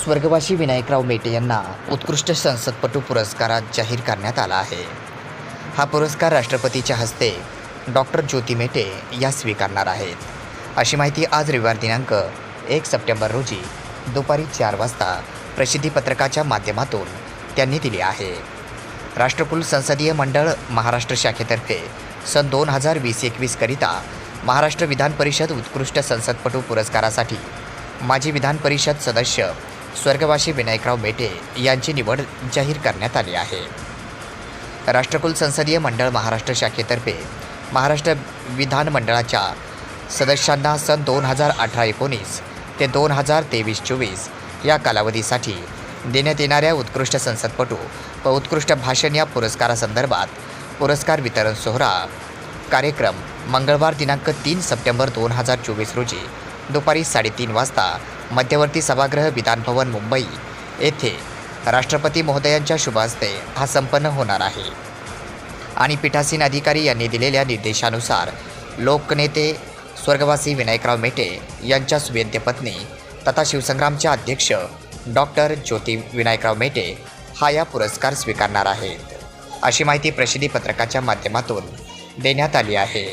स्वर्गवासी विनायकराव मेटे यांना उत्कृष्ट संसदपटू पुरस्कारात जाहीर करण्यात आला आहे. हा पुरस्कार राष्ट्रपतीच्या हस्ते डॉक्टर ज्योती मेटे या स्वीकारणार आहेत. अशी माहिती आज रविवार दिनांक 1 सप्टेंबर रोजी दुपारी 4 वाजता प्रसिद्धीपत्रकाच्या माध्यमातून त्यांनी दिली आहे. राष्ट्रकुल संसदीय मंडळ महाराष्ट्र शाखेतर्फे सन 2020-21 करिता महाराष्ट्र विधान परिषद उत्कृष्ट संसदपटू पुरस्कारासाठी माजी विधान परिषद सदस्य स्वर्गवासी विनायकराव मेटे यांची निवड जाहीर करण्यात आली आहे. राष्ट्रकुल संसदीय मंडळ महाराष्ट्र शाखेतर्फे महाराष्ट्र विधानमंडळाच्या सदस्यांना सन 2018-19 ते 2023-24 या कालावधीसाठी देण्यात येणाऱ्या उत्कृष्ट संसदपटू व उत्कृष्ट भाषण या पुरस्कारासंदर्भात पुरस्कार वितरण सोहळा कार्यक्रम मंगळवार दिनांक 3 सप्टेंबर 2024 रोजी दुपारी 3:30 वाजता मध्यवर्ती सभागृह विधानभवन मुंबई येथे राष्ट्रपती महोदयांच्या शुभ हस्ते हा संपन्न होणार आहे. आणि पीठासीन अधिकारी यांनी दिलेल्या निर्देशानुसार लोकनेते स्वर्गवासी विनायकराव मेटे यांच्या सुवेद्य पत्नी तथा शिवसंग्रामचे अध्यक्ष डॉक्टर ज्योती विनायकराव मेटे हा या पुरस्कार स्वीकारणार आहेत. अशी माहिती प्रसिद्धीपत्रकाच्या माध्यमातून देण्यात आली आहे.